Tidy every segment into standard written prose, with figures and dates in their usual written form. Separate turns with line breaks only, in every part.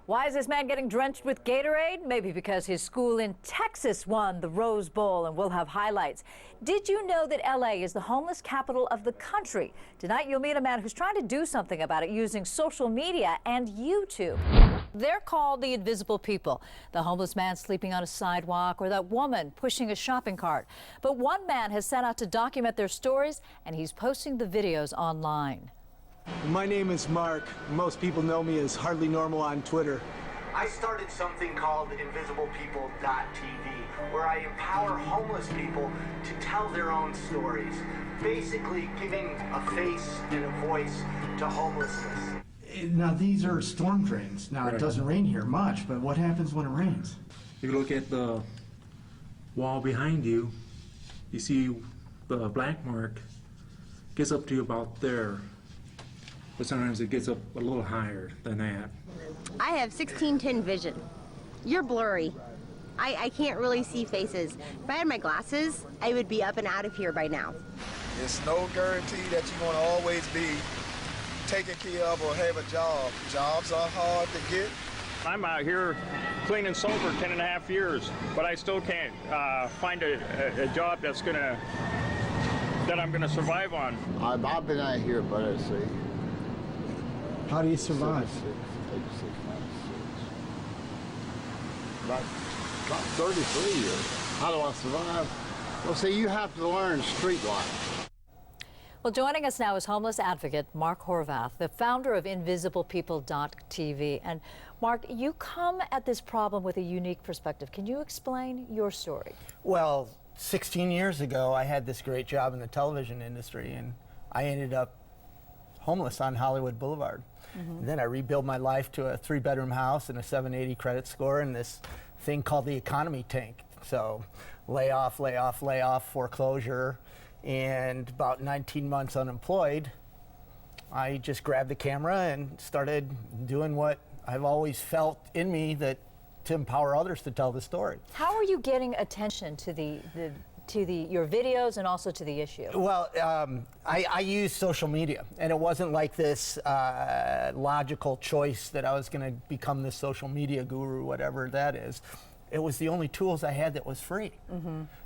Why is this man getting drenched with Gatorade? Maybe because his school in Texas won the Rose Bowl, and we'll have highlights. Did you know that LA is the homeless capital of the country? Tonight you'll meet a man who's trying to do something about it using social media and YouTube. They're called the invisible people. The homeless man sleeping on a sidewalk or that woman pushing a shopping cart. But one man has set out to document their stories, and he's posting the videos online.
My name is Mark. Most people know me as Hardly Normal on Twitter.
I started something called invisiblepeople.tv, where I empower homeless people to tell their own stories, basically giving a face and a voice to homelessness.
Now these are storm drains. Now it doesn't rain here much, but what happens when it rains?
If you look at the wall behind you, you see the black mark gets up to about there. But sometimes it gets up a little higher than that.
I have 16:10 vision. You're blurry. I can't really see faces. If I had my glasses, I would be up and out of here by now.
It's no guarantee that you're going to always be taken care of or have a job. Jobs are hard to get.
I'm out here clean and sober 10.5 years, but I still can't find a job that I'm going to survive on.
I've been out here, but I see.
How do you survive?
About 33 years. How do I survive? Well, see, you have to learn street life.
Well, joining us now is homeless advocate Mark Horvath, the founder of invisiblepeople.tv. And Mark, you come at this problem with a unique perspective. Can you explain your story?
Well, 16 years ago, I had this great job in the television industry, and I ended up homeless on Hollywood Boulevard. And then I rebuilt my life to a 3-bedroom house and a 780 credit score and this thing called the economy tank. So layoff, foreclosure, and about 19 months unemployed. I just grabbed the camera and started doing what I've always felt in me, that to empower others to tell the story. How are you getting attention to your videos and also to the issue? Well, I use social media, and it wasn't like this logical choice that I was going to become this social media guru, whatever that is. It was the only tools I had that was free.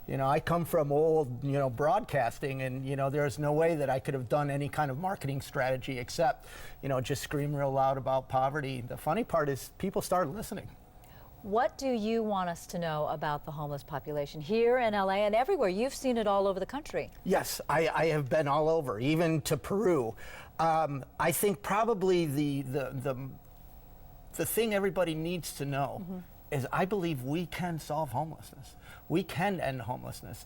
You know, I come from old, broadcasting, and, there's no way that I could have done any kind of marketing strategy except, just scream real loud about poverty. The funny part is people started listening. What do you want us to know about the homeless population here in LA and everywhere? You've seen it all over the country. Yes, I have been all over, even to Peru. I think probably the thing everybody needs to know is I believe we can solve homelessness. We can end homelessness.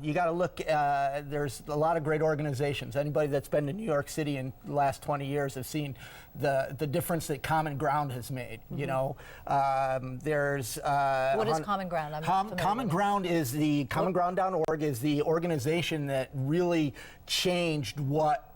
You got to look, there's a lot of great organizations. Anybody that's been to New York City in the last 20 years have seen the difference that Common Ground has made. There's... what is Common Ground? Common Ground is the, commonground.org is the organization that really changed what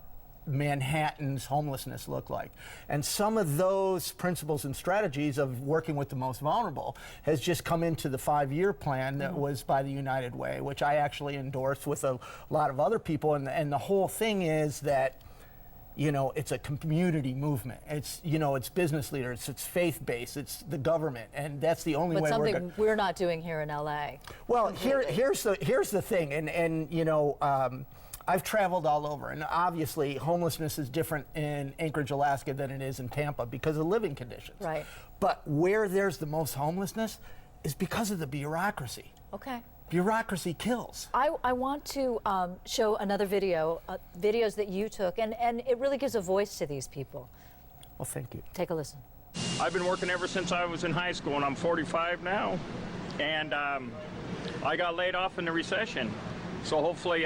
Manhattan's homelessness look like. And some of those principles and strategies of working with the most vulnerable has just come into the 5-year plan that was by the United Way, which I actually endorsed with a lot of other people. And the whole thing is that, it's a community movement. It's, it's business leaders, it's faith-based, it's the government, and that's the only way we're going. But something we're not doing here in LA. Well, here's the thing, and I've traveled all over, and obviously homelessness is different in Anchorage, Alaska than it is in Tampa because of living conditions. Right. But where there's the most homelessness is because of the bureaucracy. Okay. Bureaucracy kills. I want to show another video, videos that you took, and it really gives a voice to these people. Well, thank you. Take a listen.
I've been working ever since I was in high school, and I'm 45 now, and I got laid off in the recession. So hopefully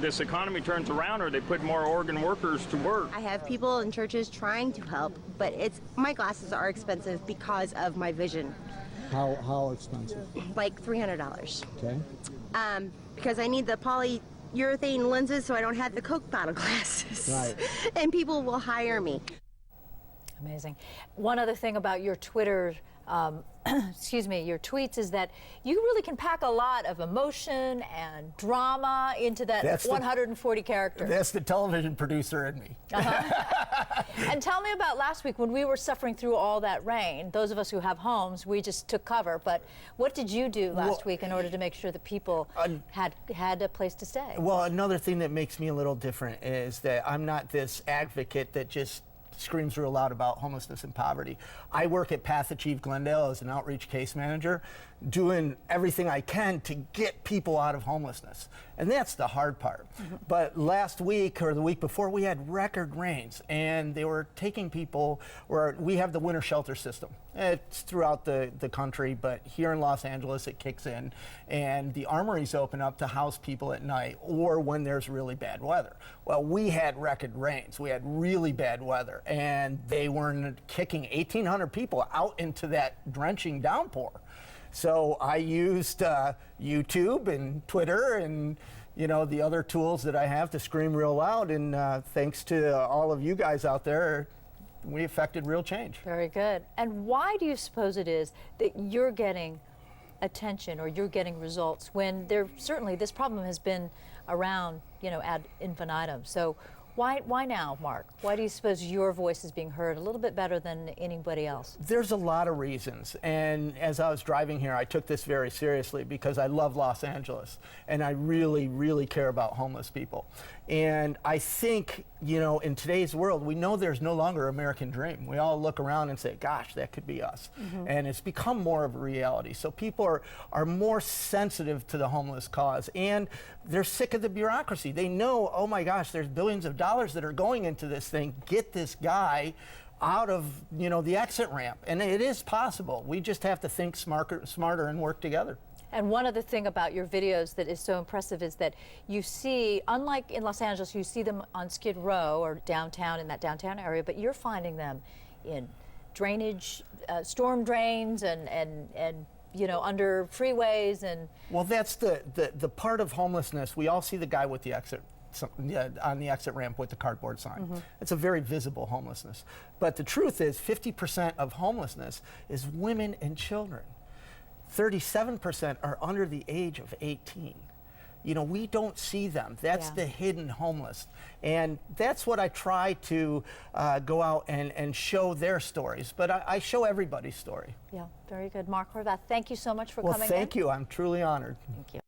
this economy turns around, or they put more organ workers to work. I have people in churches trying to help, but my glasses are expensive because of my vision.
How expensive?
Like $300.
Okay.
Because I need the polyurethane lenses so I don't have the Coke bottle glasses. Right. And people will hire me.
Amazing. One other thing about your Twitter, excuse me, your tweets is that you really can pack a lot of emotion and drama into that 140 characters.
That's the television producer in me.
And tell me about last week when we were suffering through all that rain. Those of us who have homes, we just took cover. But what did you do last week in order to make sure that people had a place to stay?
Well, another thing that makes me a little different is that I'm not this advocate that just screams real loud about homelessness and poverty. I work at Path Achieve Glendale as an outreach case manager, doing everything I can to get people out of homelessness. And that's the hard part. But last week or the week before, we had record rains, and they were taking people, where we have the winter shelter system. It's throughout the country, but here in Los Angeles it kicks in, and the armories open up to house people at night or when there's really bad weather. Well, we had record rains. We had really bad weather, and they were kicking 1,800 people out into that drenching downpour. So I used YouTube and Twitter and the other tools that I have to scream real loud, and thanks to all of you guys out there, we affected real change.
Very good. And why do you suppose it is that you're getting attention or you're getting results when certainly this problem has been around, ad infinitum? So why now, Mark? Why do you suppose your voice is being heard a little bit better than anybody else?
There's a lot of reasons, and as I was driving here, I took this very seriously because I love Los Angeles, and I really, really care about homeless people. And I think, in today's world, we know there's no longer American dream. We all look around and say, gosh, that could be us. And it's become more of a reality. So people are more sensitive to the homeless cause, and they're sick of the bureaucracy. They know, oh my gosh, there's billions of dollars that are going into this thing. Get this guy out of the exit ramp. And it is possible. We just have to think smarter and work together.
And one other thing about your videos that is so impressive is that you see, unlike in Los Angeles, you see them on Skid Row or downtown, in that downtown area, but you're finding them in drainage, storm drains and under freeways and...
Well, that's the part of homelessness. We all see the guy with the exit on the exit ramp with the cardboard sign. It's a very visible homelessness. But the truth is 50% of homelessness is women and children. 37% are under the age of 18. We don't see them. That's the hidden homeless. And that's what I try to go out and show their stories. But I show everybody's story.
Yeah, very good. Mark Horvath, thank you so much for coming in.
Well, thank you. I'm truly honored.
Thank you.